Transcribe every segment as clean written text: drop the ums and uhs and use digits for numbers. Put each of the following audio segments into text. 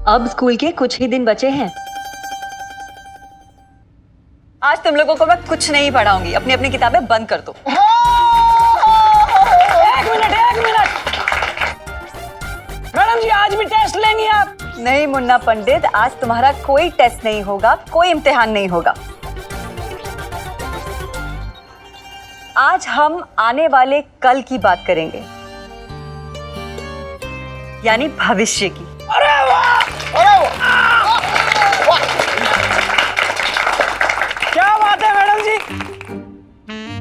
अब स्कूल के कुछ ही दिन बचे हैं। आज तुम लोगों को मैं कुछ नहीं पढ़ाऊंगी, अपनी अपनी किताबें बंद कर दो। एक मिनट मैडम जी, आज भी टेस्ट लेंगी आप? नहीं मुन्ना पंडित, आज तुम्हारा कोई टेस्ट नहीं होगा, कोई इम्तिहान नहीं होगा। आज हम आने वाले कल की बात करेंगे, यानी भविष्य की। अरे वाह! क्या बात है मैडम जी,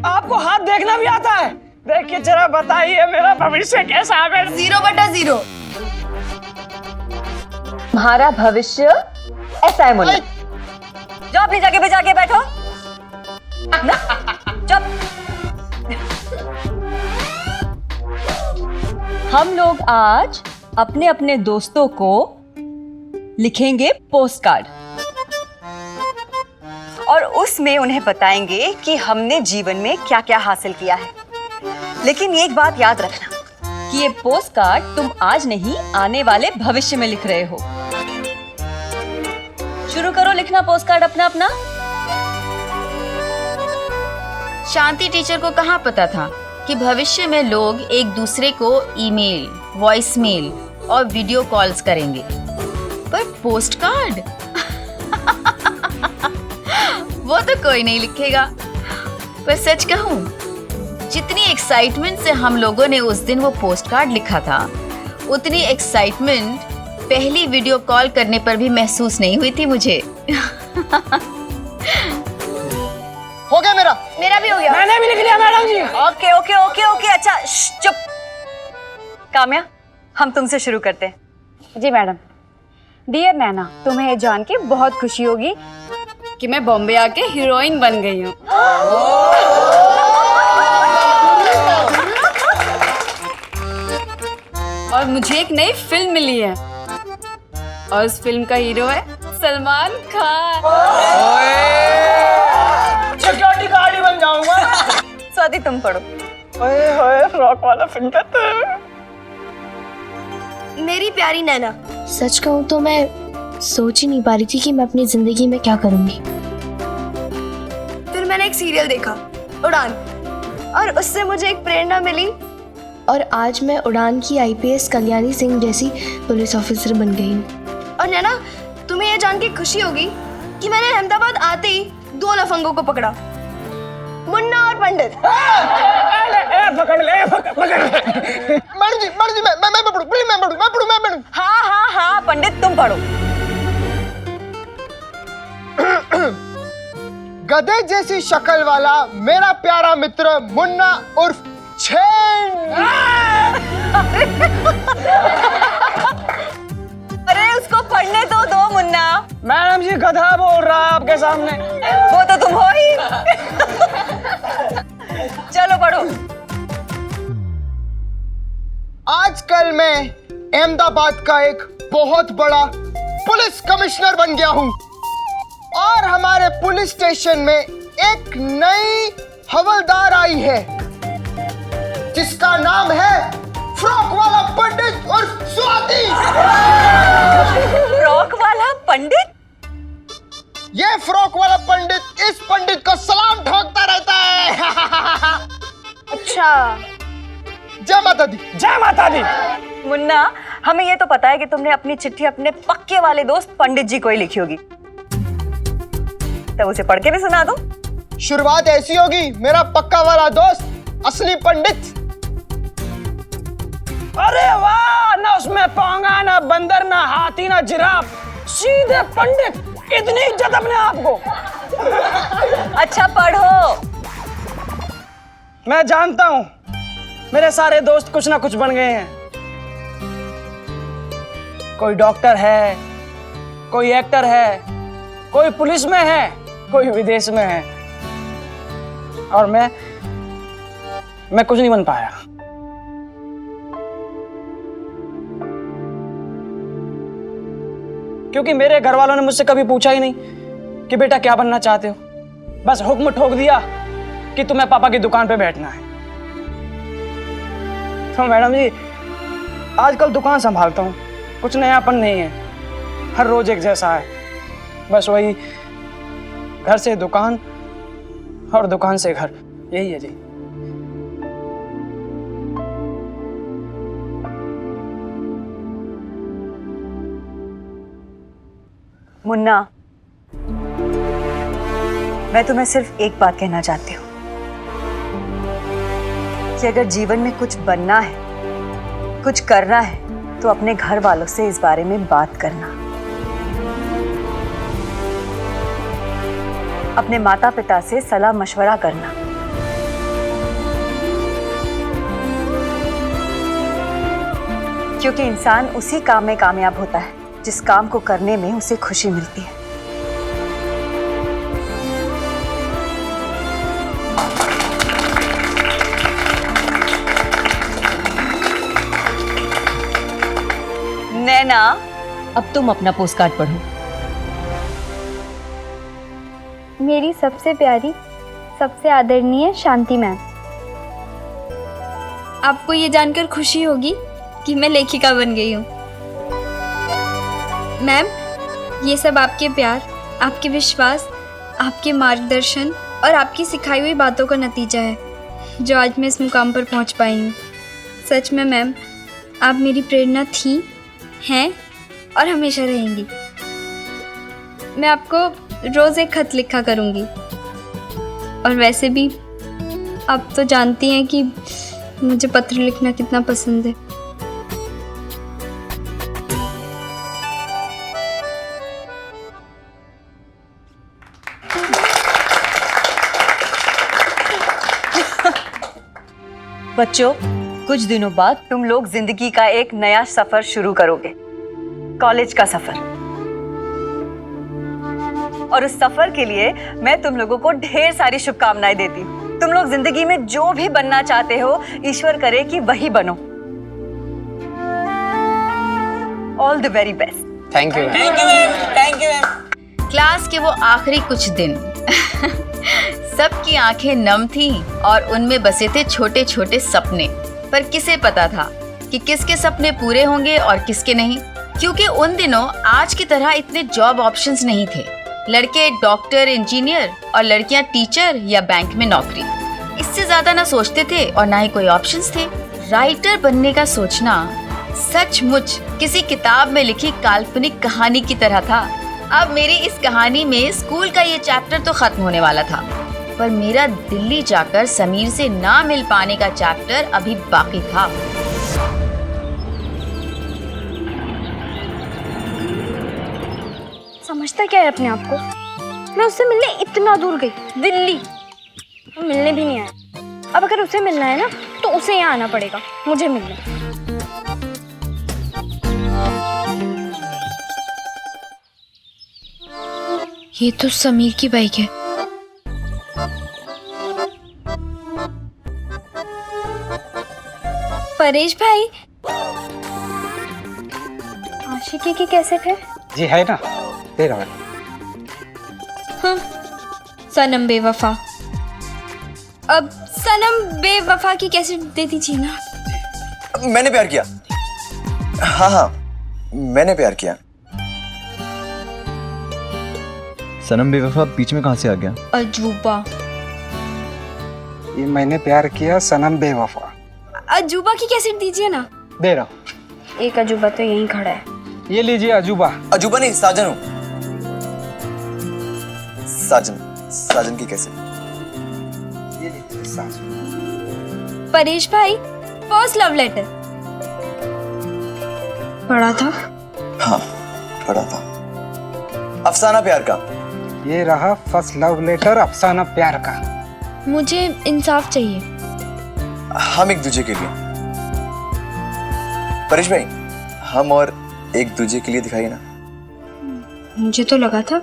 आपको हाथ देखना भी आता है? देखिए जरा बताइए मेरा भविष्य कैसा है? 0/0। तुम्हारा भविष्य ऐसा है मुन्ना। जाओ अपनी जगह पे जाके बैठो। चुप। हम लोग आज अपने अपने दोस्तों को लिखेंगे पोस्ट कार्ड और उसमें उन्हें बताएंगे कि हमने जीवन में क्या क्या हासिल किया है। लेकिन एक बात याद रखना कि ये पोस्ट कार्ड तुम आज नहीं, आने वाले भविष्य में लिख रहे हो। शुरू करो लिखना पोस्ट कार्ड अपना अपना। शांति टीचर को कहाँ पता था कि भविष्य में लोग एक दूसरे को ईमेल, वॉइस मेल और वीडियो कॉल्स करेंगे, पर पोस्ट कार्ड वो तो कोई नहीं लिखेगा। पर सच कहूं, जितनी एक्साइटमेंट से हम लोगों ने उस दिन वो पोस्ट कार्ड लिखा था, उतनी एक्साइटमेंट पहली वीडियो कॉल करने पर भी महसूस नहीं हुई थी मुझे। हो गया मेरा भी हो गया। मैंने भी लिख लिया मैडम जी। ओके ओके ओके ओके, अच्छा चुप। काम्या, हम तुमसे शुरू करते हैं। जी मैडम। डियर नैना, तुम्हें ये जान के बहुत खुशी होगी कि मैं बॉम्बे आके हीरोइन बन गई हूँ। और मुझे एक नई फिल्म मिली है और उस फिल्म का हीरो है सलमान खान। सिक्योरिटी गार्ड ही बन जाऊंगा। स्वाति तुम पढ़ो। ओए फ्रॉक वाला फिल्म था। मेरी प्यारी नैना, सच कहूँ तो मैं सोच ही नहीं पा रही थी कि मैं अपनी जिंदगी में क्या करूंगी। फिर मैंने एक सीरियल देखा, उड़ान, और उससे मुझे एक प्रेरणा मिली और आज मैं उड़ान की आईपीएस कल्याणी सिंह जैसी पुलिस ऑफिसर बन गई हूँ। और नैना, तुम्हें यह जान के खुशी होगी कि मैंने अहमदाबाद आते ही 2 लफंगों को पकड़ा, मुन्ना और पंडित। पकड़ ले। मैडम जी मैं पढ़ूं, प्लीज मैं पढ़ूं। हाँ हाँ हाँ पंडित तुम पढ़ो। गधे जैसी शक्ल वाला मेरा प्यारा मित्र मुन्ना उर्फ छेन। अरे उसको पढ़ने दो मुन्ना। मैडम जी गधा बोल रहा है आपके सामने। वो तो तुम हो ही। चलो पढ़ो। आजकल मैं अहमदाबाद का एक बहुत बड़ा पुलिस कमिश्नर बन गया हूँ और हमारे पुलिस स्टेशन में एक नई हवलदार आई है जिसका नाम है फ्रॉक वाला पंडित और स्वाति। फ्रॉक वाला पंडित? ये फ्रॉक वाला पंडित इस पंडित को सलाम ठोकता रहता है। अच्छा, जय माता दी। जय माता दी। मुन्ना, हमें ये तो पता है कि तुमने अपनी चिट्ठी अपने पक्के वाले दोस्त पंडित जी को ही लिखी होगी, तो उसे पढ़ के भी सुना दो। शुरुआत ऐसी होगी, मेरा पक्का वाला दोस्त असली पंडित। अरे वाह, ना उसमें पोंगा, ना बंदर, ना हाथी, ना जिराफ, सीधे पंडित। इतनी इज्जत अपने आप को। अच्छा पढ़ो। मैं जानता हूं मेरे सारे दोस्त कुछ ना कुछ बन गए हैं। कोई डॉक्टर है, कोई एक्टर है, कोई पुलिस में है, कोई विदेश में है, और मैं कुछ नहीं बन पाया। क्योंकि मेरे घर वालों ने मुझसे कभी पूछा ही नहीं कि बेटा क्या बनना चाहते हो। बस हुक्म ठोक दिया कि तुम्हें पापा की दुकान पे बैठना है। तो मैडम जी, आजकल दुकान संभालता हूँ, कुछ नयापन नहीं है, हर रोज एक जैसा है, बस वही घर से दुकान और दुकान से घर, यही है जी। मुन्ना, मैं तुम्हें सिर्फ एक बात कहना चाहती हूँ कि अगर जीवन में कुछ बनना है, कुछ करना है, तो अपने घर वालों से इस बारे में बात करना। अपने माता पिता से सलाह मशवरा करना। क्योंकि इंसान उसी काम में कामयाब होता है जिस काम को करने में उसे खुशी मिलती है। नैना, अब तुम अपना पोस्ट कार्ड पढ़ो। मेरी सबसे प्यारी, सबसे आदरणीय शांति मैम, आपको ये जानकर खुशी होगी कि मैं लेखिका बन गई हूँ। मैम, ये सब आपके प्यार, आपके विश्वास, आपके मार्गदर्शन और आपकी सिखाई हुई बातों का नतीजा है जो आज मैं इस मुकाम पर पहुँच पाई हूँ। सच में मैम, आप मेरी प्रेरणा थी, हैं और हमेशा रहेंगी। मैं आपको रोज़ एक खत लिखा करूँगी। और वैसे भी आप तो जानती हैं कि मुझे पत्र लिखना कितना पसंद है। बच्चों, कुछ दिनों बाद तुम लोग जिंदगी का एक नया सफर शुरू करोगे, कॉलेज का सफर। और उस सफर के लिए मैं तुम लोगों को ढेर सारी शुभकामनाएं देती हूँ। तुम लोग जिंदगी में जो भी बनना चाहते हो, ईश्वर करे कि वही बनो। All the very best. Thank you, thank you ma'am. Class के वो आखिरी कुछ दिन सबकी आंखें नम थीं और उनमें बसे थे छोटे छोटे सपने। पर किसे पता था कि किसके सपने पूरे होंगे और किसके नहीं, क्योंकि उन दिनों आज की तरह इतने जॉब ऑप्शंस नहीं थे। लड़के डॉक्टर, इंजीनियर और लड़कियां टीचर या बैंक में नौकरी, इससे ज्यादा ना सोचते थे और ना ही कोई ऑप्शंस थे। राइटर बनने का सोचना सचमुच किसी किताब में लिखी काल्पनिक कहानी की तरह था। अब मेरी इस कहानी में स्कूल का ये चैप्टर तो खत्म होने वाला था, पर मेरा दिल्ली जाकर समीर से ना मिल पाने का चैप्टर अभी बाकी था। समझता क्या है अपने आप को? मैं उससे मिलने इतना दूर गई, दिल्ली, वो मिलने भी नहीं आया। अब अगर उसे मिलना है ना, तो उसे यहाँ आना पड़ेगा मुझे मिलने। ये तो समीर की बाइक है। परेश भाई, आशिकी की कैसेट है? जी है ना, दे रहा है। हाँ, सनम बेवफा। अब सनम बेवफा की कैसेट दे दीजिए ना। मैंने प्यार किया। हाँ हाँ, मैंने प्यार किया। सनम बेवफा बीच में कहाँ से आ गया? अजूबा। ये मैंने प्यार किया, सनम बेवफा। अजूबा की कैसेट दीजिए ना। दे रहा हूँ। एक अजूबा तो यहीं खड़ा है। ये लीजिए अजूबा। अजूबा नहीं, साजन हूँ। साजन, साजन की कैसे? ये लीजिए साजन। परेश भाई, फर्स्ट लव लेटर पढ़ा था? हाँ, पढ़ा था। अफसाना प्यार का। ये रहा फर्स्ट लव लेटर, अफसाना प्यार का। मुझे इंसाफ चाहिए। हम एक दूजे के लिए। परेश भाई, हम और एक दूजे के लिए दिखाइए ना। मुझे तो लगा था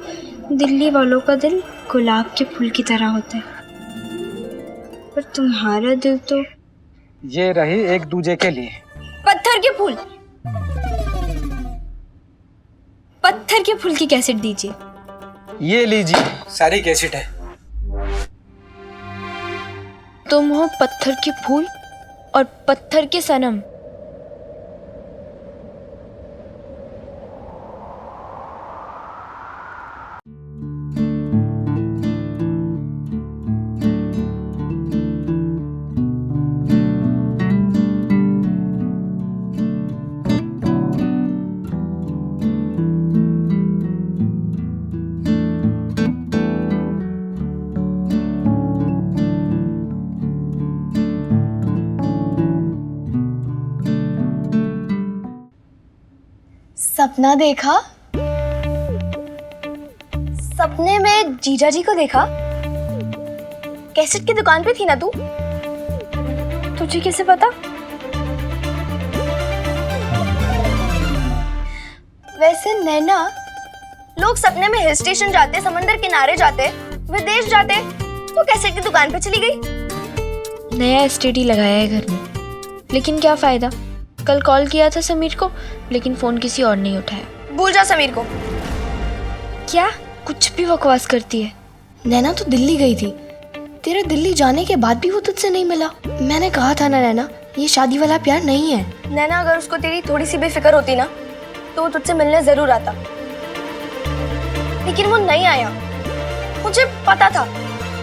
दिल्ली वालों का दिल गुलाब के फूल की तरह होता है, पर तुम्हारा दिल तो ये रही एक दूजे के लिए। पत्थर के फूल। पत्थर के फूल की कैसेट दीजिए। ये लीजिए, सारी कैसेट है। तुम हो पत्थर के फूल और पत्थर के सनम। सपना देखा? सपने में जीजा जी को देखा? कैसेट की दुकान पे थी ना तू? तुझे कैसे पता? वैसे नैना, लोग सपने में हिल स्टेशन जाते, समंदर किनारे जाते, विदेश जाते, तो कैसेट की दुकान पे चली गई। नया एसटीडी लगाया है घर में, लेकिन क्या फायदा। कल कॉल किया था समीर को, लेकिन फोन किसी और ने उठाया। भूल जा समीर को। क्या कुछ भी बकवास करती है। नैना तो दिल्ली गई थी, तेरे दिल्ली जाने के बाद भी वो तुझसे नहीं मिला। मैंने कहा था ना नैना, ये शादी वाला प्यार नहीं है। नैना, अगर उसको तेरी थोड़ी सी भी फिक्र होती ना, तो वो तुझसे मिलने जरूर आता, लेकिन वो नहीं आया। मुझे पता था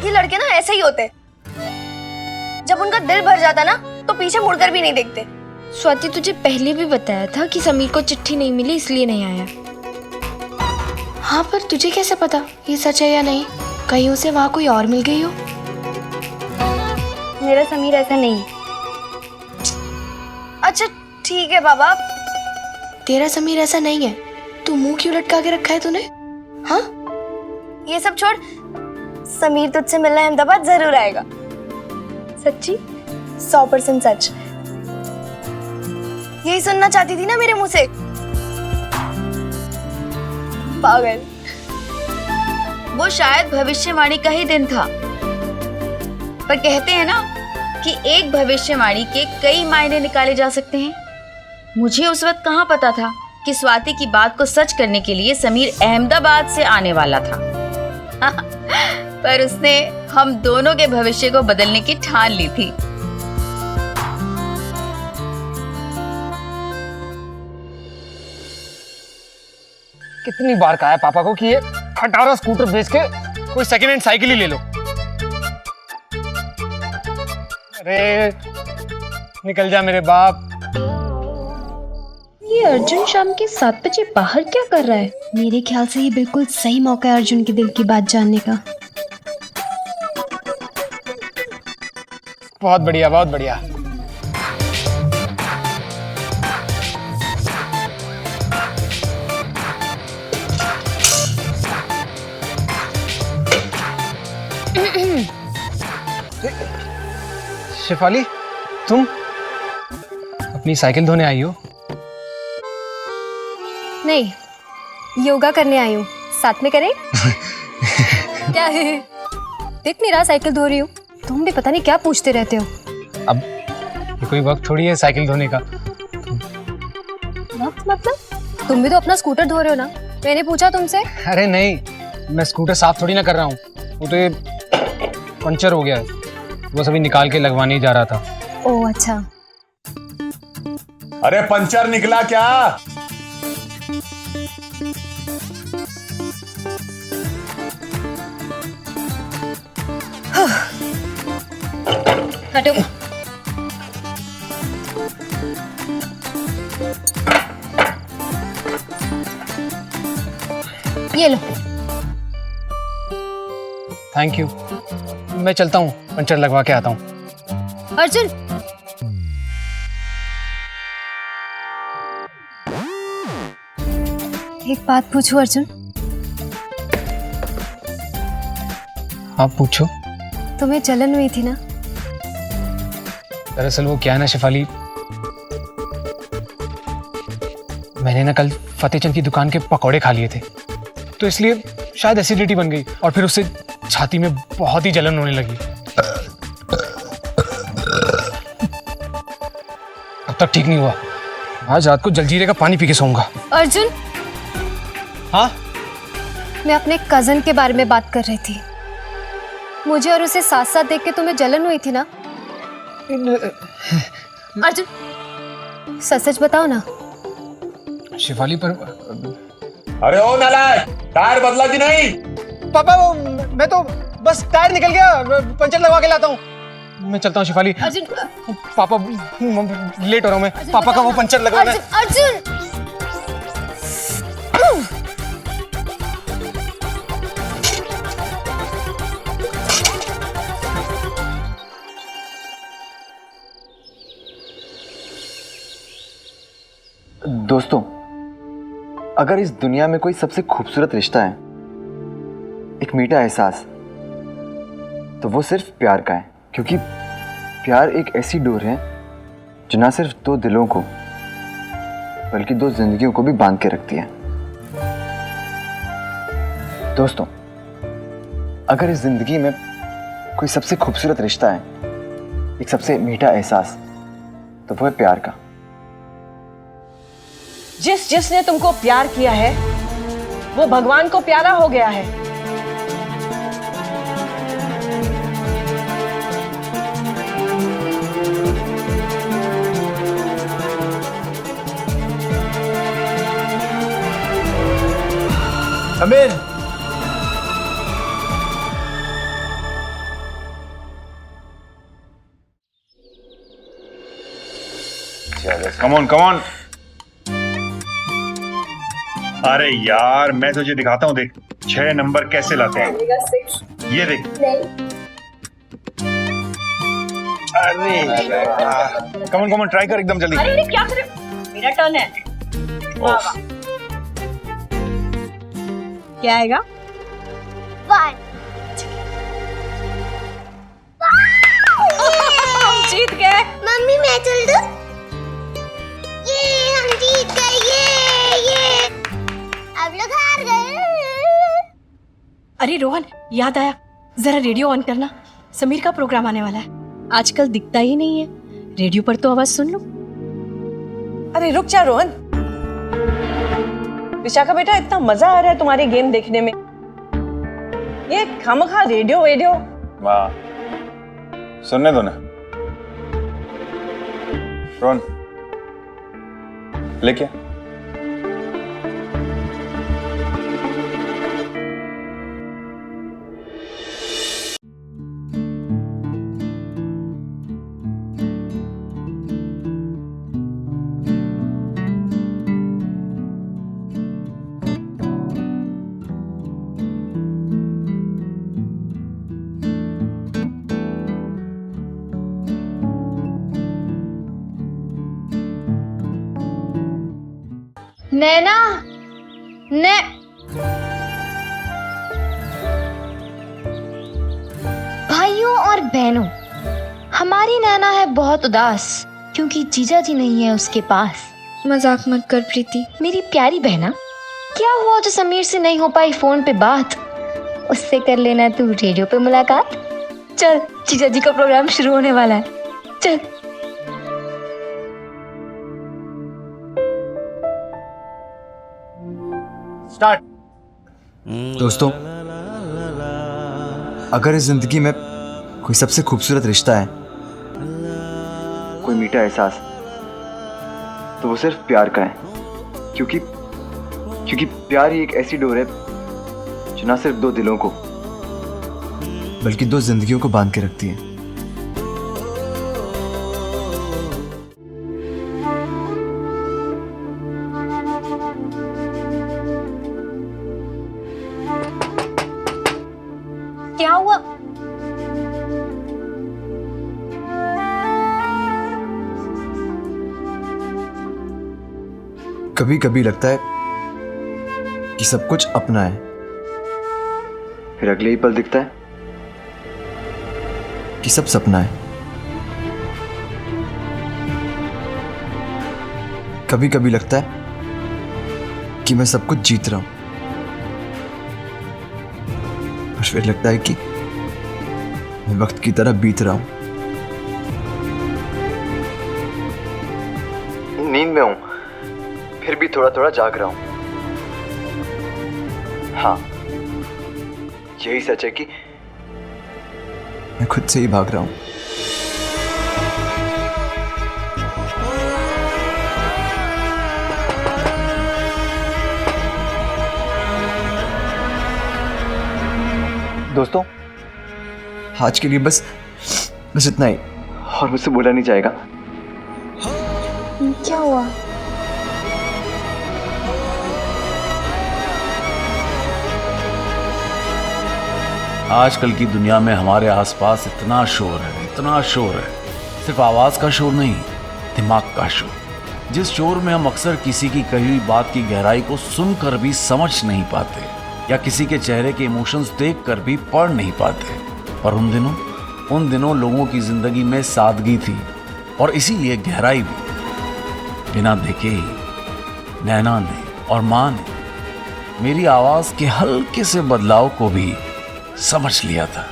ये लड़के ना ऐसे ही होते, जब उनका दिल भर जाता ना तो पीछे मुड़कर भी नहीं देखते। स्वाति, तुझे पहले भी बताया था कि समीर को चिट्ठी नहीं मिली इसलिए नहीं आया। हाँ, पर तुझे कैसे पता ये सच है या नहीं? कहीं उसे वहाँ कोई और मिल गई हो। मेरा समीर ऐसा नहीं। अच्छा ठीक है बाबा, तेरा समीर ऐसा नहीं है। तू मुंह क्यों लटका के रखा है तूने? हाँ, ये सब छोड़, समीर तुझसे मिलने अहमदाबाद जरूर आएगा। सच्ची? 100% सच। यही सुनना चाहती थी ना मेरे मुंह से? पागल। वो शायद भविष्यवाणी का ही दिन था, पर कहते हैं ना कि एक भविष्यवाणी के कई मायने निकाले जा सकते हैं। मुझे उस वक्त कहाँ पता था कि स्वाति की बात को सच करने के लिए समीर अहमदाबाद से आने वाला था। पर उसने हम दोनों के भविष्य को बदलने की ठान ली थी। कितनी बार कहा है पापा को कि ये खटारा स्कूटर बेच के कोई सेकंड हैंड साइकिल ही ले लो। अरे निकल जा मेरे बाप। ये अर्जुन शाम के 7 बजे बाहर क्या कर रहा है? मेरे ख्याल से ये बिल्कुल सही मौका है अर्जुन के दिल की बात जानने का। बहुत बढ़िया, बहुत बढ़िया। शेफाली, तुम अपनी साइकिल धोने आई हो? नहीं, योगा करने आई हूँ। साथ में करें? क्या है? देख नहीं रहा साइकिल धो रही हूँ। तुम भी पता नहीं क्या पूछते रहते हो। अब ये कोई वक्त थोड़ी है साइकिल धोने का। वक्त मतलब? तुम भी तो अपना स्कूटर धो रहे हो ना? मैंने पूछा तुमसे। अरे नहीं, मैं स्कूटर साफ थोड़ी ना कर रहा हूँ, वो तो ये पंचर हो गया है, वो सभी निकाल के लगवाने ही जा रहा था। ओह अच्छा। अरे पंचर निकला क्या? हटो। ये लो। थैंक यू, मैं चलता हूँ, पंचर लगवा के आता हूँ। अर्जुन, एक बात पूछूं अर्जुन? आप पूछो। तुम्हें जलन हुई थी ना? दरअसल वो क्या है ना शेफाली, मैंने ना कल फतेहचंद की दुकान के पकौड़े खा लिए थे, तो इसलिए शायद एसिडिटी बन गई और फिर उससे छाती में बहुत ही जलन होने लगी। अब तक ठीक नहीं हुआ। आज रात को जलजीरे का पानी पी के सोऊंगा। अर्जुन, हाँ? मैं अपने कजन के बारे में बात कर रही थी। मुझे और उसे साथ साथ देख के तुम्हें जलन हुई थी ना? अर्जुन, सच सच बताओ ना। शिवाली पर अरे ओ नालायक, टायर बदला कि नहीं? पापा वो मैं तो बस टायर निकल गया, पंचर लगवा के लाता हूँ। मैं चलता हूँ शिवाली। अर्जुन, पापा लेट हो रहा हूँ मैं। पापा का वो पंचर लगवाना है। अर्जुन, दोस्तों, अगर इस दुनिया में कोई सबसे खूबसूरत रिश्ता है, एक मीठा एहसास, तो वो सिर्फ प्यार का है। क्योंकि प्यार एक ऐसी डोर है जो ना सिर्फ दो दिलों को बल्कि दो जिंदगियों को भी बांध के रखती है। दोस्तों, अगर इस जिंदगी में कोई सबसे खूबसूरत रिश्ता है, एक सबसे मीठा एहसास, तो वो है प्यार का। जिसने तुमको प्यार किया है वो भगवान को प्यारा हो गया है। Sameer, come on. अरे यार, मैं तुझे दिखाता हूँ, देख 6 नंबर कैसे लाते हैं। ये देख। अरे कम ऑन ट्राई कर एकदम जल्दी। अरे क्या करे, मेरा टर्न है। वाह। क्या आएगा? 1। हम जीत गए। मम्मी मैं चल दूं? ये हम जीत गए। ये अब लोग हार गए। अरे रोहन, याद आया, जरा रेडियो ऑन करना, समीर का प्रोग्राम आने वाला है। आजकल दिखता ही नहीं है, रेडियो पर तो आवाज सुन लो। अरे रुक जा रोहन। विशाखा बेटा, इतना मजा आ रहा है तुम्हारी गेम देखने में, ये खामखा रेडियो। वाह, सुनने दो ना। रोहन, लेके नैना, भाइयों और बहनों, हमारी नैना है बहुत उदास क्योंकि जीजा जी नहीं है उसके पास। मजाक मत कर प्रीति। मेरी प्यारी बहना, क्या हुआ जो समीर से नहीं हो पाई फोन पे बात? उससे कर लेना तू रेडियो पे मुलाकात। चल, जीजा जी का प्रोग्राम शुरू होने वाला है, चल। स्टार्ट। दोस्तों, अगर इस जिंदगी में कोई सबसे खूबसूरत रिश्ता है, कोई मीठा एहसास, तो वो सिर्फ प्यार का है। क्योंकि प्यार ही एक ऐसी डोर है जो ना सिर्फ दो दिलों को बल्कि दो जिंदगियों को बांध के रखती है। क्या हुआ? कभी कभी लगता है कि सब कुछ अपना है, फिर अगले ही पल दिखता है कि सब सपना है। कभी कभी लगता है कि मैं सब कुछ जीत रहा हूं, और फिर लगता है कि मैं वक्त की तरह बीत रहा हूं। नींद में हूं, फिर भी थोड़ा थोड़ा जाग रहा हूं। हाँ, यही सच है कि मैं खुद से ही भाग रहा हूं। दोस्तों, आज के लिए बस इतना ही, और मुझसे बोला नहीं जाएगा। क्या हुआ? आजकल की दुनिया में हमारे आसपास इतना शोर है, सिर्फ आवाज का शोर नहीं, दिमाग का शोर। जिस शोर में हम अक्सर किसी की कही हुई बात की गहराई को सुनकर भी समझ नहीं पाते या किसी के चेहरे के इमोशंस देखकर भी पढ़ नहीं पाते। पर उन दिनों लोगों की जिंदगी में सादगी थी और इसीलिए गहराई भी। बिना देखे ही नैना ने और माँ ने मेरी आवाज के हल्के से बदलाव को भी समझ लिया था।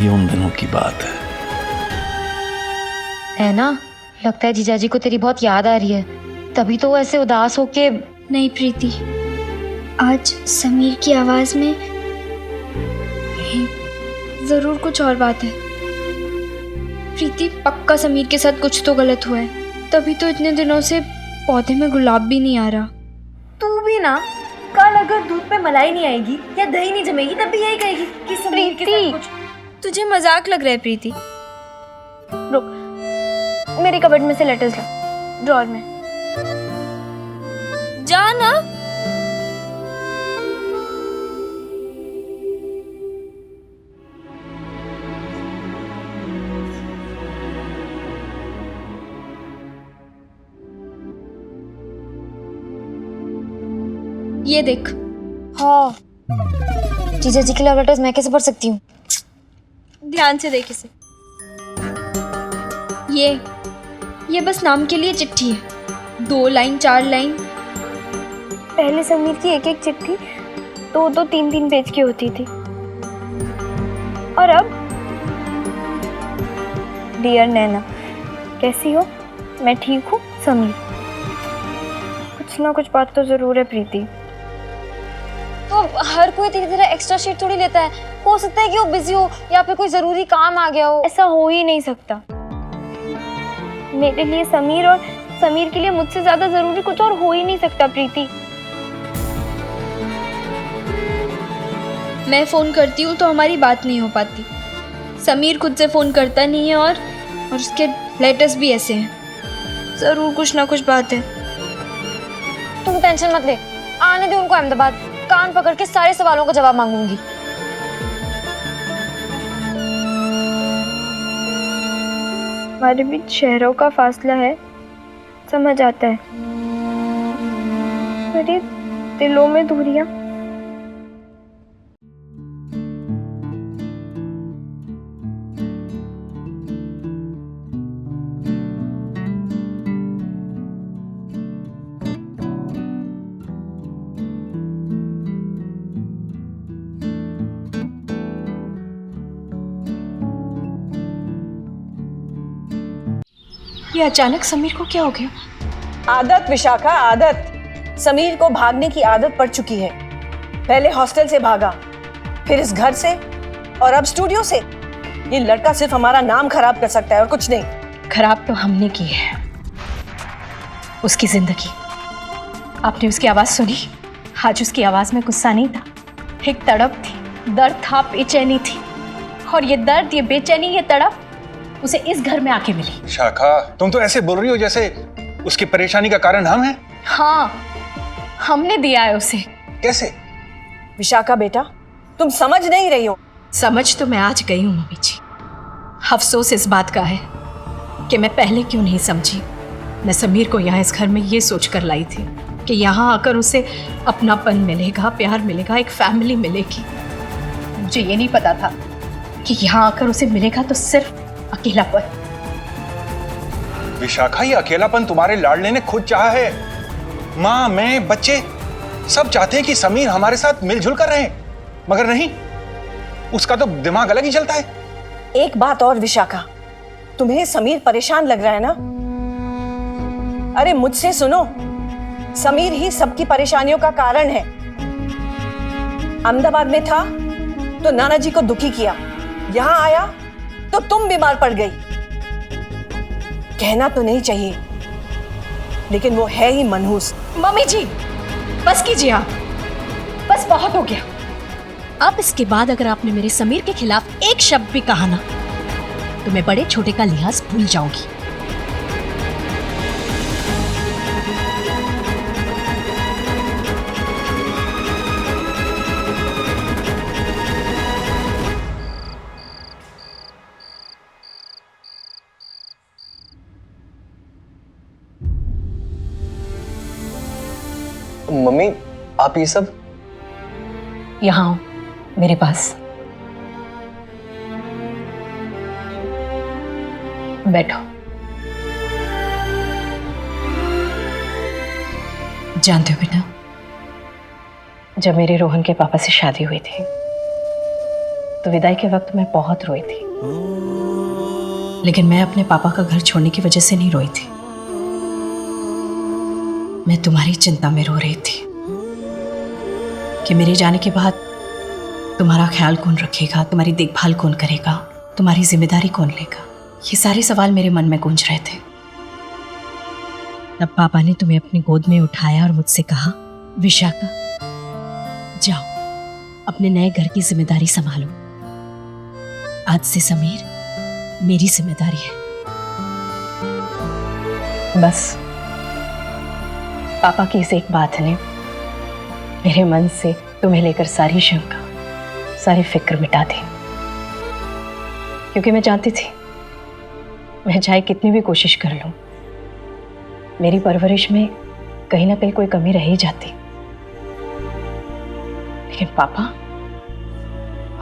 ये उन दिनों की बात है ना? लगता है जीजाजी को तेरी बहुत याद आ रही है, तभी तो वो ऐसे उदास होके। नहीं प्रीति, आज समीर की आवाज में जरूर कुछ और बात है। प्रीति, पक्का समीर के साथ कुछ तो गलत हुआ है, तभी तो इतने दिनों से पौधे में गुलाब भी नहीं आ रहा। तू भी ना, कल अगर दूध पे मलाई नहीं आएगी या दही नहीं जमेगी तब भी यही कहेगी कि समीर के साथ कुछ। तुझे मजाक लग रहा है प्रीति? रुक, मेरे कबर्ड में से लेटर्स ला, ड्रॉर में। जा ना। ये देख। हाँ, जीजाजी के लव लेटर्स मैं कैसे पढ़ सकती हूँ? ध्यान से देख इसे। ये बस नाम के लिए चिट्ठी है। 2 लाइन 4 लाइन। पहले समीर की एक एक चिट्ठी 2-2 3-3 पेज की होती थी, और अब डियर नैना, कैसी हो? मैं ठीक हूँ समीर। कुछ ना कुछ बात तो जरूर है प्रीति। तो हर कोई तेरी तरह एक्स्ट्रा शीट थोड़ी लेता है। हो सकता है कि वो बिजी हो या फिर कोई जरूरी काम आ गया हो। ऐसा हो ही नहीं सकता। मेरे लिए समीर और समीर के लिए मुझसे ज्यादा जरूरी कुछ और हो ही नहीं सकता प्रीति। मैं फोन करती हूँ तो हमारी बात नहीं हो पाती। समीर खुद से फोन करता नहीं है और उसके लेटर्स भी ऐसे हैं। जरूर कुछ ना कुछ बात है। तुम टेंशन मत ले, आने दे उनको अहमदाबाद। कान पकड़ के सारे सवालों का जवाब मांगूंगी। हमारे बीच शहरों का फासला है, समझ आता है, पर ये दिलों में दूरियां। ये अचानक समीर को क्या हो गया? आदत विशाखा, आदत। समीर को भागने की आदत पड़ चुकी है। पहले हॉस्टल से भागा, फिर इस घर से, और अब स्टूडियो से। ये लड़का सिर्फ हमारा नाम खराब कर सकता है और कुछ नहीं। खराब तो हमने की है उसकी जिंदगी। आपने उसकी आवाज सुनी? आज उसकी आवाज में गुस्सा नहीं था, एक तड़प थी, दर्द था, बेचैनी थी। और ये दर्द, ये बेचैनी, ये तड़प उसे इस घर में आके मिली। शाखा, तुम तो ऐसे बोल रही हो जैसे उसकी परेशानी का कारण हम हैं। हाँ, हमने दिया है उसे। कैसे? विशाखा बेटा, तुम समझ नहीं रही हो। समझ तो मैं आज गई हूँ मम्मी जी। अफसोस इस बात का है कि मैं पहले क्यों नहीं समझी। मैं समीर को यहाँ इस घर में ये सोच कर लाई थी कि यहाँ आकर उसे अपनापन मिलेगा, प्यार मिलेगा, एक फैमिली मिलेगी। मुझे ये नहीं पता था कि यहाँ आकर उसे मिलेगा तो सिर्फ अकेलापन। विशाखा, ये अकेलापन तुम्हारे लाडले ने खुद चाहा है। माँ, मैं, बच्चे सब चाहते हैं कि समीर हमारे साथ मिलजुल कर रहे, मगर नहीं, उसका तो दिमाग अलग ही चलता है। एक बात और विशाखा, तुम्हें समीर परेशान लग रहा है ना? अरे मुझसे सुनो, समीर ही सबकी परेशानियों का कारण है। अहमदाबाद में था तो नाना जी को दुखी किया, यहाँ आया तो तुम बीमार पड़ गई। कहना तो नहीं चाहिए, लेकिन वो है ही मनहूस। मम्मी जी, बस कीजिए आप, बस बहुत हो गया। अब इसके बाद अगर आपने मेरे समीर के खिलाफ एक शब्द भी कहा ना, तो मैं बड़े छोटे का लिहाज भूल जाऊंगी। मम्मी आप ये सब यहाँ आओ मेरे पास, बैठो। जानते हो बेटा, जब मेरे रोहन के पापा से शादी हुई थी तो विदाई के वक्त मैं बहुत रोई थी, लेकिन मैं अपने पापा का घर छोड़ने की वजह से नहीं रोई थी। मैं तुम्हारी चिंता में रो रही थी कि मेरे जाने के बाद तुम्हारा ख्याल कौन रखेगा, तुम्हारी देखभाल कौन करेगा, तुम्हारी जिम्मेदारी कौन लेगा। ये सारे सवाल मेरे मन में गूंज रहे थे। तब पापा ने तुम्हें अपनी गोद में उठाया और मुझसे कहा, विशाखा जाओ अपने नए घर की जिम्मेदारी संभालो। आज से समीर मेरी जिम्मेदारी है। बस पापा की इस एक बात ने मेरे मन से तुम्हें लेकर सारी शंका, सारी फिक्र मिटा दी, क्योंकि मैं जानती थी मैं चाहे कितनी भी कोशिश कर लूं, मेरी परवरिश में कहीं ना कहीं कोई कमी रह ही जाती। लेकिन पापा,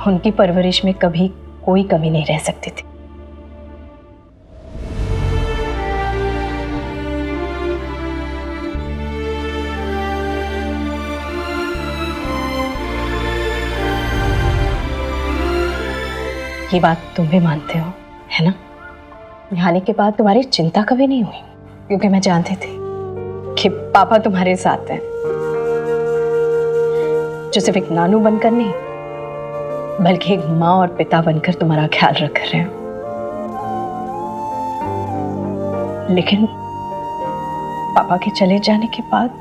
उनकी परवरिश में कभी कोई कमी नहीं रह सकती थी। ये बात तुम भी मानते हो, है ना? यहाँ आने के बाद तुम्हारी चिंता कभी नहीं हुई, क्योंकि मैं जानती थी कि पापा तुम्हारे साथ हैं, जो सिर्फ एक नानू बनकर नहीं बल्कि एक माँ और पिता बनकर तुम्हारा ख्याल रख रहे हैं। लेकिन पापा के चले जाने के बाद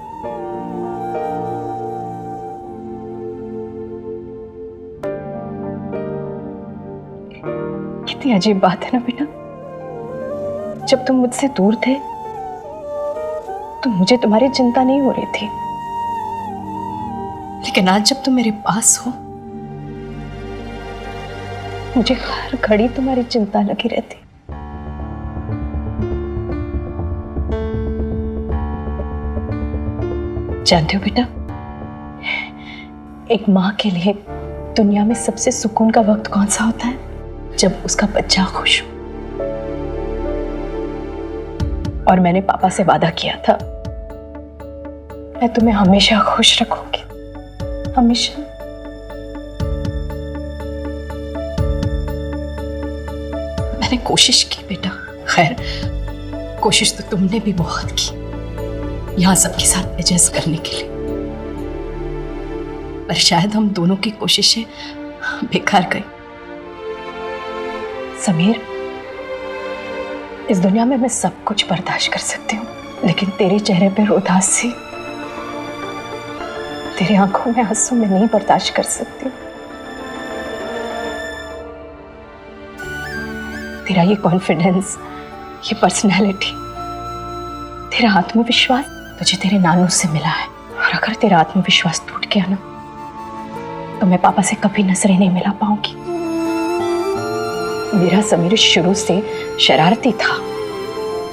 कितनी अजीब बात है ना बेटा, जब तुम मुझसे दूर थे तो मुझे तुम्हारी चिंता नहीं हो रही थी, लेकिन आज जब तुम मेरे पास हो मुझे हर घड़ी तुम्हारी चिंता लगी रहती। जानते हो बेटा, एक माँ के लिए दुनिया में सबसे सुकून का वक्त कौन सा होता है? जब उसका बच्चा खुश हो। और मैंने पापा से वादा किया था, मैं तुम्हें हमेशा खुश रखूंगी, हमेशा। मैंने कोशिश की बेटा, खैर कोशिश तो तुमने भी बहुत की यहाँ सबके साथ एडजस्ट करने के लिए, पर शायद हम दोनों की कोशिशें बेकार गई। समीर, इस दुनिया में मैं सब कुछ बर्दाश्त कर सकती हूँ, लेकिन तेरे चेहरे पर उदासी, तेरी आंखों में आंसू मैं नहीं बर्दाश्त कर सकती। तेरा ये कॉन्फिडेंस, ये पर्सनैलिटी, तेरा आत्मविश्वास तुझे तेरे नानू से मिला है, और अगर तेरा आत्मविश्वास टूट गया ना तो मैं पापा से कभी नजरें नहीं मिला पाऊंगी। मेरा समीर शुरू से शरारती था,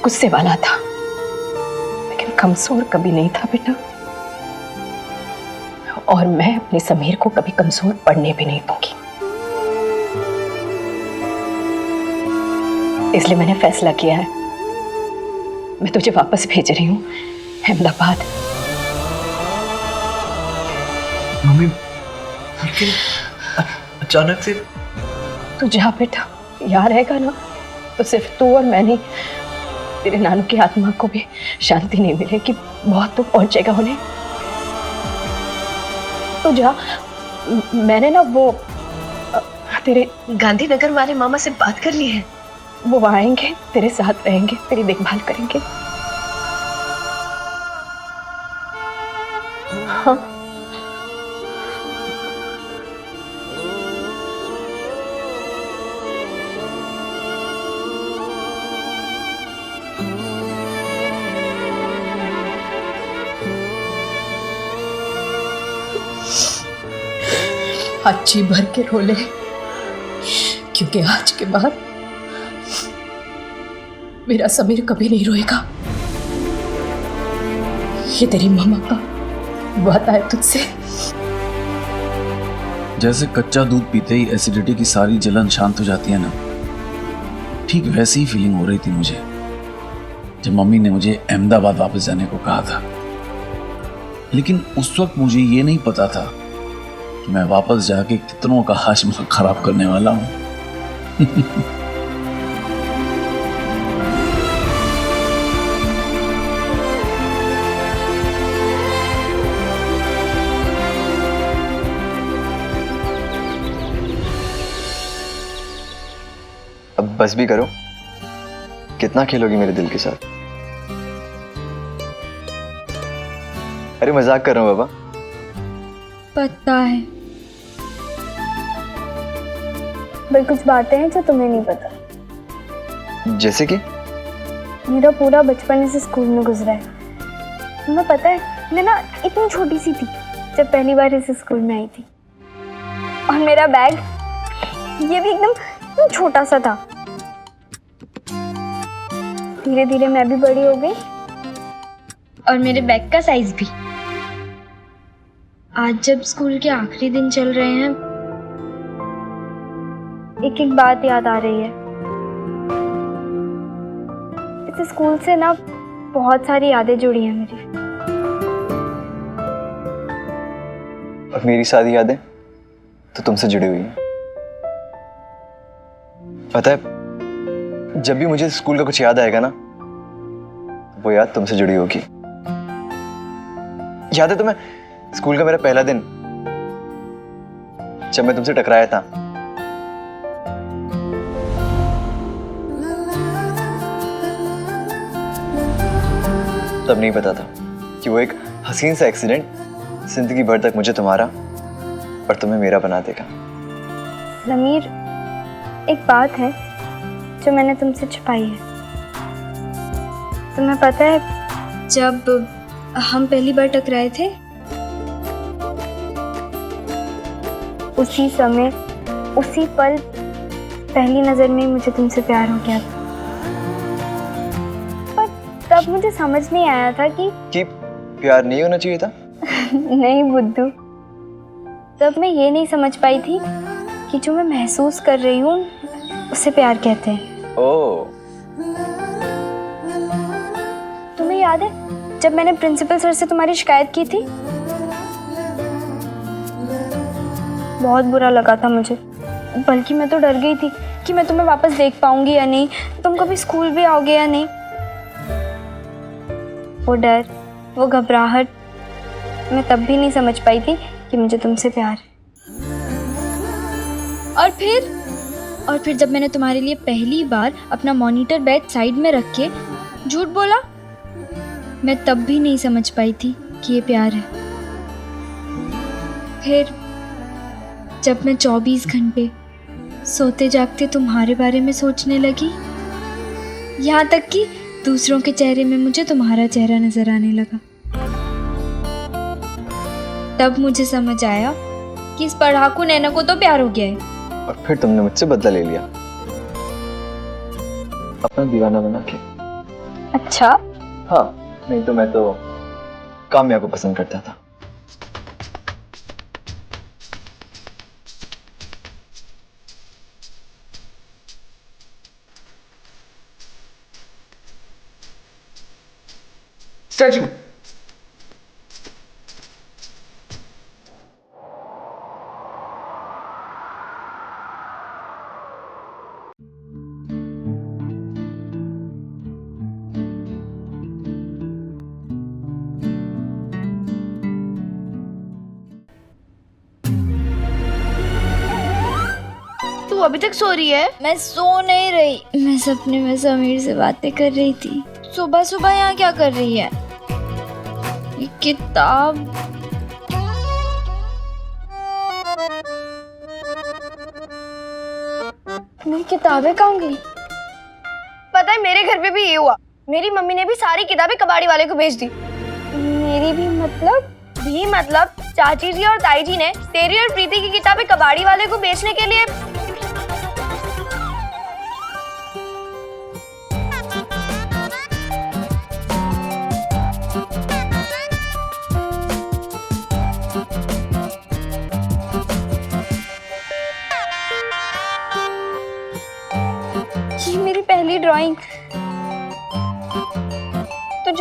गुस्से वाला था, लेकिन कमजोर कभी नहीं था बेटा, और मैं अपने समीर को कभी कमजोर पड़ने भी नहीं दूंगी। इसलिए मैंने फैसला किया है, मैं तुझे वापस भेज रही हूँ अहमदाबाद। मम्मी, लेकिन अचानक से तू जा बेटा, यहाँ रहेगा ना तो सिर्फ तू और मैं नहीं, तेरे नानू की आत्मा को भी शांति नहीं मिलेगी, बहुत दुख पहुंचेगा उन्हें। तो जा, मैंने ना वो तेरे गांधीनगर वाले मामा से बात कर ली है, वो आएंगे, तेरे साथ रहेंगे, तेरी देखभाल करेंगे। हाँ, आज जी भर के रो ले, क्योंकि आज के बाद मेरा समीर कभी नहीं रोएगा। ये तेरी मामा का हुआ था तुझसे? जैसे कच्चा दूध पीते ही एसिडिटी की सारी जलन शांत हो जाती है ना, ठीक वैसी ही फीलिंग हो रही थी मुझे जब मम्मी ने मुझे अहमदाबाद वापस जाने को कहा था। लेकिन उस वक्त मुझे ये नहीं पता था कि मैं वापस जाके कितनों का हाशमा खराब करने वाला हूं। अब बस भी करो, कितना खेलोगी मेरे दिल के साथ? अरे मजाक कर रहा हूँ बाबा। पता है, पर कुछ बातें हैं जो तुम्हें नहीं पता। जैसे कि? मेरा पूरा बचपन इस स्कूल में गुजरा है। तुम्हें पता है, मैं ना इतनी छोटी सी थी जब पहली बार इस स्कूल में आई थी, और मेरा बैग ये भी एकदम छोटा सा था। धीरे धीरे मैं भी बड़ी हो गई और मेरे बैग का साइज भी। आज जब स्कूल के आखिरी दिन चल रहे हैं, एक एक बात याद आ रही है। इस स्कूल से ना बहुत सारी यादें जुड़ी हैं मेरी। और मेरी सारी यादें तो तुमसे जुड़ी हुई हैं। पता है, जब भी मुझे स्कूल का कुछ याद आएगा ना, वो याद तुमसे जुड़ी होगी। याद है तुम्हें स्कूल का मेरा पहला दिन, जब मैं तुमसे टकराया था? तब नहीं पता था कि वो एक हसीन सा एक्सीडेंट जिंदगी भर तक मुझे तुम्हारा और तुम्हें मेरा बना देगा। समीर, एक बात है जो मैंने तुमसे छुपाई है। तुम्हें पता है, जब हम पहली बार टकराए थे, उसी समय, उसी पल, पहली नजर में मुझे तुमसे प्यार हो गया था। पर तब मुझे समझ नहीं आया था कि प्यार नहीं होना चाहिए था। नहीं बुद्धू, तब मैं ये नहीं समझ पाई थी कि जो मैं महसूस कर रही हूँ उसे प्यार कहते हैं। ओह, तुम्हें याद है जब मैंने प्रिंसिपल सर से तुम्हारी शिकायत की थी? बहुत बुरा लगा था मुझे, बल्कि मैं तो डर गई थी कि मैं तुम्हें वापस देख पाऊंगी या नहीं, तुम कभी स्कूल भी आओगे या नहीं। वो डर, वो घबराहट, मैं तब भी नहीं समझ पाई थी कि मुझे तुमसे प्यार है। और फिर जब मैंने तुम्हारे लिए पहली बार अपना मॉनिटर बैग साइड में रख के झूठ बोला, मैं तब भी नहीं समझ पाई थी कि ये प्यार है। फिर जब मैं 24 घंटे सोते जागते तुम्हारे बारे में सोचने लगी, यहाँ तक कि दूसरों के चेहरे में मुझे तुम्हारा चेहरा नजर आने लगा, तब मुझे समझ आया कि इस पढ़ाकू नैना को तो प्यार हो गया है। और फिर तुमने मुझसे बदला ले लिया, अपना दीवाना बना के। अच्छा? हाँ, नहीं तो मैं तो काम्या को पसंद करता था। स्टैचू। तू अभी तक सो रही है? मैं सो नहीं रही, मैं सपने में समीर से बातें कर रही थी। सुबह सुबह यहाँ क्या कर रही है? ये किताब, मेरी किताबें कहाँ गई? पता है मेरे घर पे भी ये हुआ। मेरी मम्मी ने भी सारी किताबें कबाड़ी वाले को भेज दी। मेरी भी मतलब चाची जी और ताई जी ने तेरी और प्रीति की किताबें कबाड़ी वाले को बेचने के लिए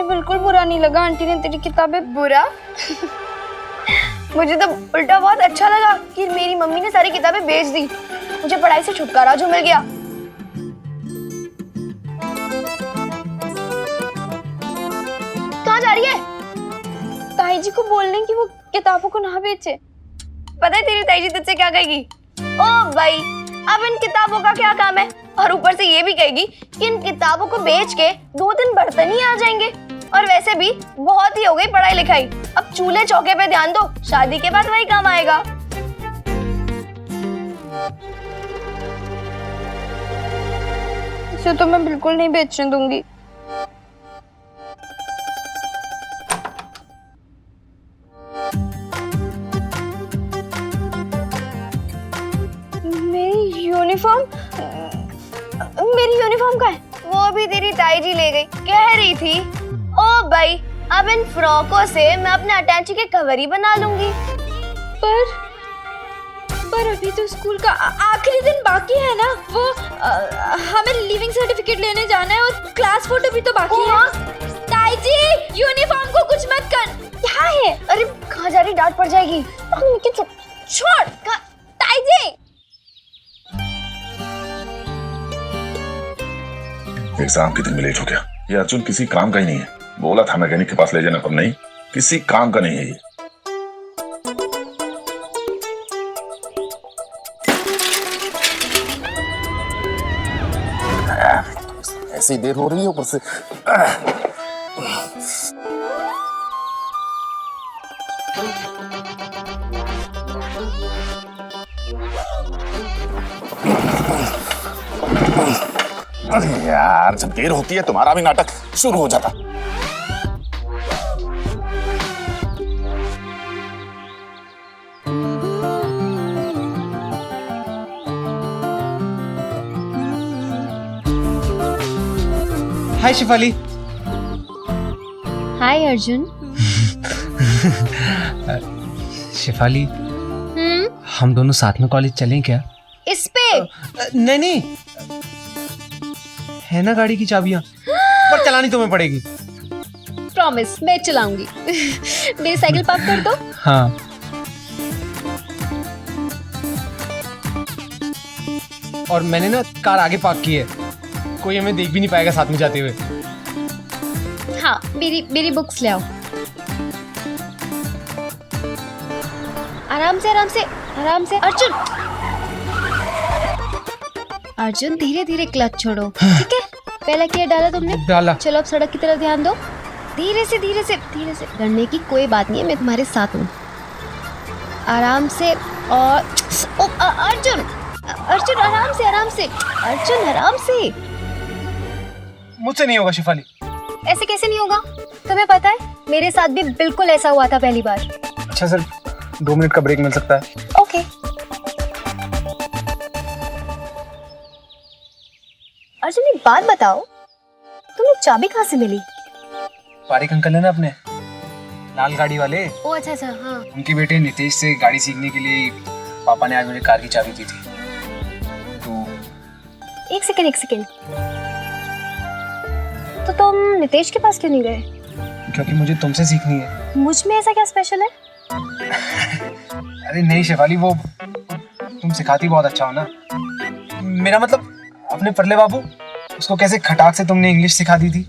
बिल्कुल बुरा नहीं लगा आंटी ने तेरी किताबें। बुरा? मुझे तो उल्टा बहुत अच्छा लगा कि मेरी मम्मी ने सारी किताबें बेच दी। मुझे पढ़ाई से छुटकारा जो मिल गया। कहाँ जा रही है? ताई जी को बोलने की वो किताबों को ना बेचे। पता है तेरी ताई जी तुझसे क्या कहेगी? ओ भाई, अब इन किताबों का क्या काम है? और ऊपर से ये भी कहेगी कि इन किताबों को बेच के 2 दिन बर्तन ही आ जाएंगे। और वैसे भी बहुत ही हो गई पढ़ाई लिखाई, अब चूल्हे चौके पे ध्यान दो, शादी के बाद वही काम आएगा। इसे तो मैं बिल्कुल नहीं बेचने दूंगी। मेरी यूनिफॉर्म कहाँ है? वो भी तेरी ताई जी ले गई। कह रही थी ओ भाई, अब इन फ्रॉकों से मैं अपने अटैची के कवर ही बना लूंगी। पर अभी तो स्कूल का आखिरी दिन बाकी है ना। वो हमें लीविंग सर्टिफिकेट लेने जाना है और क्लास फोटो भी तो बाकी है। ताई जी, यूनिफॉर्म को कुछ मत कर। क्या है? अरे कहाँ जा रही? डांट पड़ जाएगी। छोड़ ताई जी। एग्जाम के दिन में लेट हो गया। ये अर्जुन किसी काम का ही नहीं है। बोला था मैकेनिक के पास ले जाना, पर नहीं, किसी काम का नहीं है ये। ऐसी देर हो रही है ऊपर से। अरे यार, जब देर होती है तुम्हारा भी नाटक शुरू हो जाता। हाय शिफाली। हाय अर्जुन। शिफाली, हम दोनों साथ में कॉलेज चलें क्या? इस पे? नहीं नहीं, है ना गाड़ी की चाबियां, पर चलानी तुम्हें पड़ेगी। प्रॉमिस, मैं चलाऊंगी। मेरी साइकिल पार्क कर दो। हाँ। और मैंने ना कार आगे पार्क की है, कोई हमें देख भी नहीं पाएगा साथ में जाते हुए। हाँ, मेरी बुक्स ले आओ। आराम से आराम से आराम से। अर्जुन धीरे धीरे क्लच छोड़ो, ठीक है? पहला गियर डाला तुमने? डाला। चलो अब सड़क की तरफ ध्यान दो। धीरे से धीरे से धीरे से। डरने की कोई बात नहीं है, मैं तुम्हारे साथ हूँ। आराम से। और अर्जुन अर्जुन आराम से आराम से। अर्जुन आराम से। मुझसे नहीं होगा शिफाली। ऐसे कैसे नहीं होगा? तुम्हें पता है मेरे साथ भी बिल्कुल ऐसा हुआ था पहली बार। अच्छा सर, 2 मिनट का ब्रेक मिल सकता है? ओके। अर्जुन एक बात बताओ, तुम्हें चाबी कहाँ से मिली? पारिक अंकल है ना अपने लाल गाड़ी वाले। ओ अच्छा अच्छा, हाँ। उनके बेटे नितेश से गाड़ी सीखने के लिए पापा ने आज मुझे कार की चाबी दी थी। तो एक सेकंड। तो तुम नितेश के पास क्यों नहीं गए? क्योंकि मुझे तुमसे सीखनी है। मुझ में ऐसा क्या स्पेशल है? अरे नहीं शिफाली, वो तुम सिखाती बहुत अच्छा हो ना। मेरा मतलब अपने परले बाबू, उसको कैसे खटाक से तुमने इंग्लिश सिखा दी थी,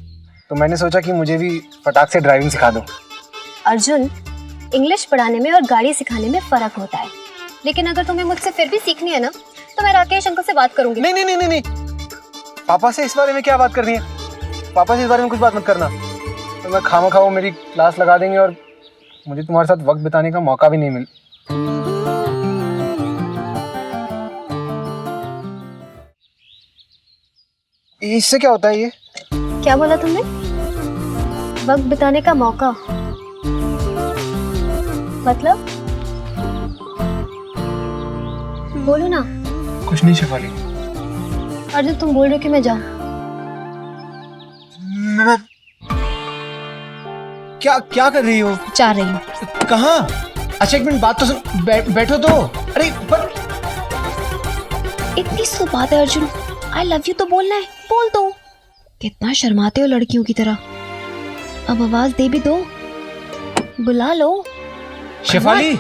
तो मैंने सोचा कि मुझे भी फटाक से ड्राइविंग सिखा दो। अर्जुन, इंग्लिश पढ़ाने में और गाड़ी सिखाने में फर्क होता है, लेकिन अगर तुम्हें मुझसे फिर भी सीखनी है ना, तो मैं राकेश अंकल से बात करूंगी। नहीं नहीं नहीं नहीं, पापा से इस बारे में क्या बात करनी है? पापा से इस बारे में कुछ बात मत करना, तो मैं खामखा वो मेरी क्लास लगा देंगे और मुझे तुम्हारे साथ वक्त बिताने का मौका भी नहीं मिल। इससे क्या होता है? ये क्या बोला तुमने? वक्त बिताने का मौका मतलब? बोलो ना। कुछ नहीं शिफाली। अर्जुन, तुम बोल रहे हो कि मैं जाऊं? क्या कर रही हो? जा रही हूँ। कहाँ? अच्छा एक मिनट बात तो सुन। बैठो तो। अरे पर इतनी सी बात है अर्जुन, आई लव यू तो बोलना है, बोल दो। कितना शर्माते हो लड़कियों की तरह। अब आवाज दे भी दो, बुला लो। शेफाली,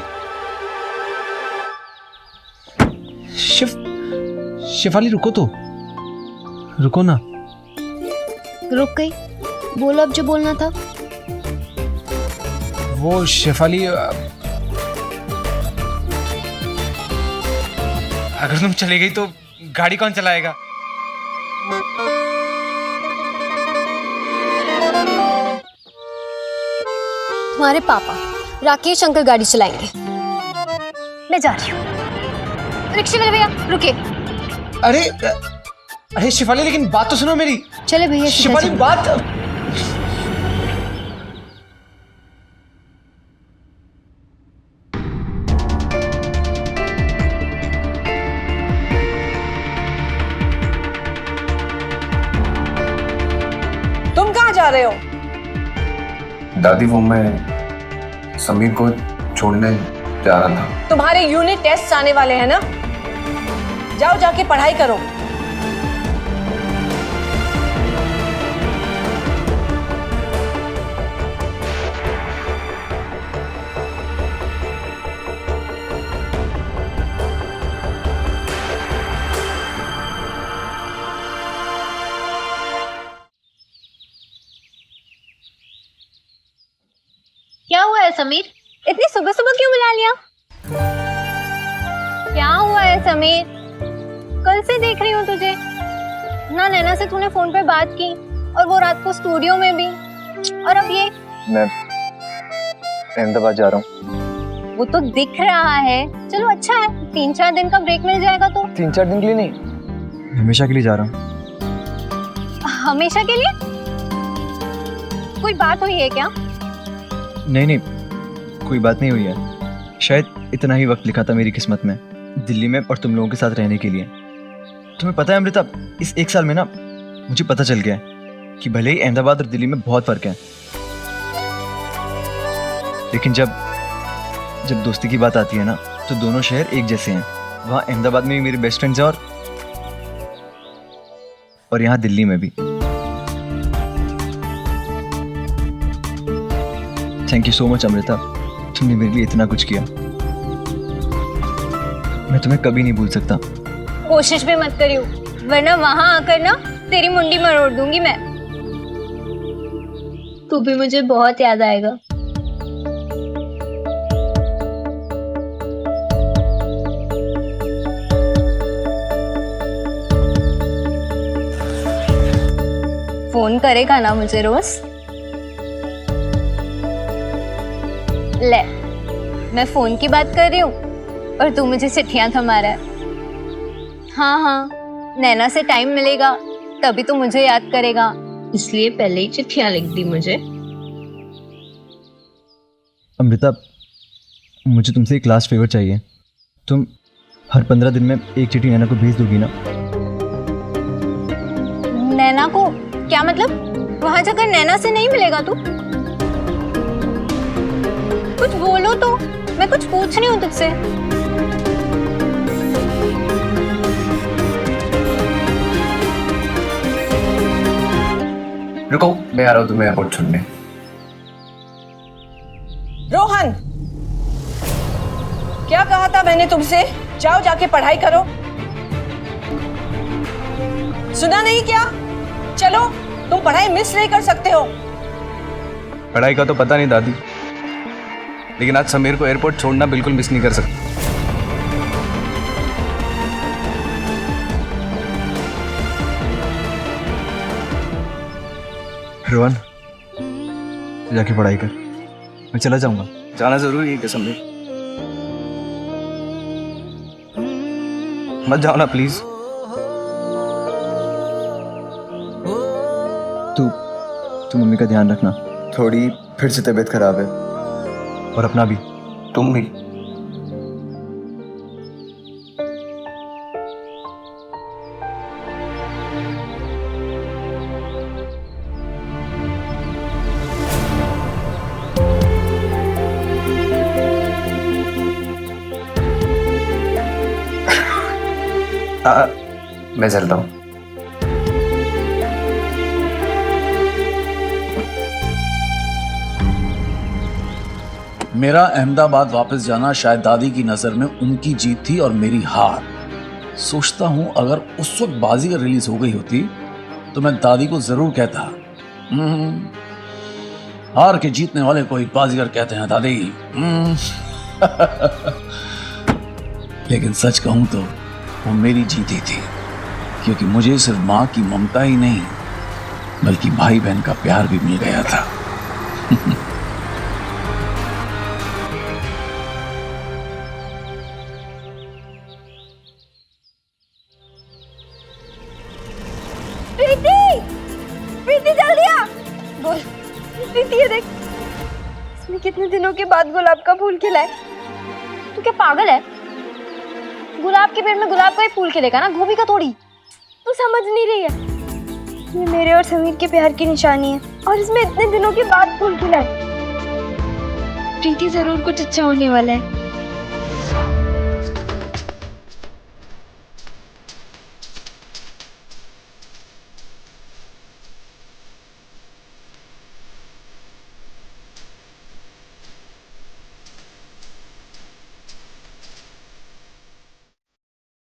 शेफाली रुको तो, रुको ना। रुक गई, बोलो अब जो बोलना था। वो शेफाली, अगर तुम चली गई तो गाड़ी कौन चलाएगा? तुम्हारे पापा राकेश अंकल गाड़ी चलाएंगे। मैं जा रही हूँ। रिक्शे वाले भैया रुके। अरे शेफाली, लेकिन बात तो सुनो मेरी। चले भैया। शेफाली बात। तुम कहाँ जा रहे हो? दादी, वो मैं समीर को छोड़ने जा रहा था। तुम्हारे यूनिट टेस्ट आने वाले हैं ना, जाओ जाके पढ़ाई करो। क्या हुआ है समीर? इतनी सुबह सुबह क्यों बुला लिया? क्या हुआ है समीर? कल से देख रही हूँ तुझे ना, नैना से तूने फोन पे बात की और वो रात को स्टूडियो में भी, और अब ये। मैं अहमदाबाद जा रहा हूँ। वो तो दिख रहा है। चलो अच्छा है, 3-4 दिन का ब्रेक मिल जाएगा तो। 3-4 दिन के लिए नहीं, हमेशा के लिए जा रहा हूँ। हमेशा के लिए? कोई बात हुई है क्या? नहीं, कोई बात नहीं हुई है। शायद इतना ही वक्त लिखा था मेरी किस्मत में दिल्ली में और तुम लोगों के साथ रहने के लिए। तुम्हें पता है अमृता, इस 1 साल में ना मुझे पता चल गया है कि भले ही अहमदाबाद और दिल्ली में बहुत फर्क है, लेकिन जब दोस्ती की बात आती है ना तो दोनों शहर एक जैसे हैं। वहाँ अहमदाबाद में भी मेरे बेस्ट फ्रेंड्स हैं और यहाँ दिल्ली में भी। Thank you so much Amrita, तुमने मेरे लिए इतना कुछ किया। मैं तुम्हें कभी नहीं भूल सकता। कोशिश भी मत करियो, वरना वहां आकर ना तेरी मुंडी मरोड़ दूंगी मैं। तू भी मुझे बहुत याद आएगा। फोन करेगा ना मुझे रोज? ले, मैं फोन की बात कर रही हूँ और तू मुझे चिट्ठियां थमा रहा है। हाँ, नैना से टाइम मिलेगा तभी तो मुझे याद करेगा, इसलिए पहले ही चिट्ठियां लिख दी मुझे। अमृता, मुझे तुमसे एक लास्ट फेवर चाहिए। तुम हर 15 दिन में एक चिट्ठी नैना को भेज दोगी ना? नैना को? क्या मतलब? वहां जाकर नैना से नहीं मिलेगा तू? कुछ बोलो तो, मैं कुछ पूछ रही हूँ तुझसे। रुको, मैं आ रहा हूँ तुम्हें एयरपोर्ट छोड़ने। रोहन, क्या कहा था मैंने तुमसे? जाओ जाके पढ़ाई करो। सुना नहीं क्या? चलो, तुम पढ़ाई मिस नहीं कर सकते हो। पढ़ाई का तो पता नहीं दादी, लेकिन आज समीर को एयरपोर्ट छोड़ना बिल्कुल मिस नहीं कर सकता। रोहन, जाके पढ़ाई कर, मैं चला जाऊंगा। जाना जरूरी है क्या समीर? मत जाओ ना प्लीज। तू मम्मी का ध्यान रखना, थोड़ी फिर से तबीयत खराब है, और अपना भी। तुम भी। मैं चलता हूँ। मेरा अहमदाबाद वापस जाना शायद दादी की नजर में उनकी जीत थी और मेरी हार। सोचता हूं अगर उस वक्त बाजीगर रिलीज हो गई होती तो मैं दादी को जरूर कहता, हार के जीतने वाले को ही बाजीगर कहते हैं दादी। लेकिन सच कहूं तो वो मेरी जीत ही थी, क्योंकि मुझे सिर्फ माँ की ममता ही नहीं बल्कि भाई बहन का प्यार भी मिल गया था। प्रीति, प्रीति जल्दी आ। बोल प्रीति, ये देख, इसमें कितने दिनों के बाद गुलाब का फूल खिला है। तू क्या पागल है? गुलाब के पेड़ में गुलाब का ही फूल खिलेगा ना, गोभी का थोड़ी। तू समझ नहीं रही है, ये मेरे और समीर के प्यार की निशानी है और इसमें इतने दिनों के बाद फूल खिला है। प्रीति, जरूर कुछ अच्छा होने वाला है।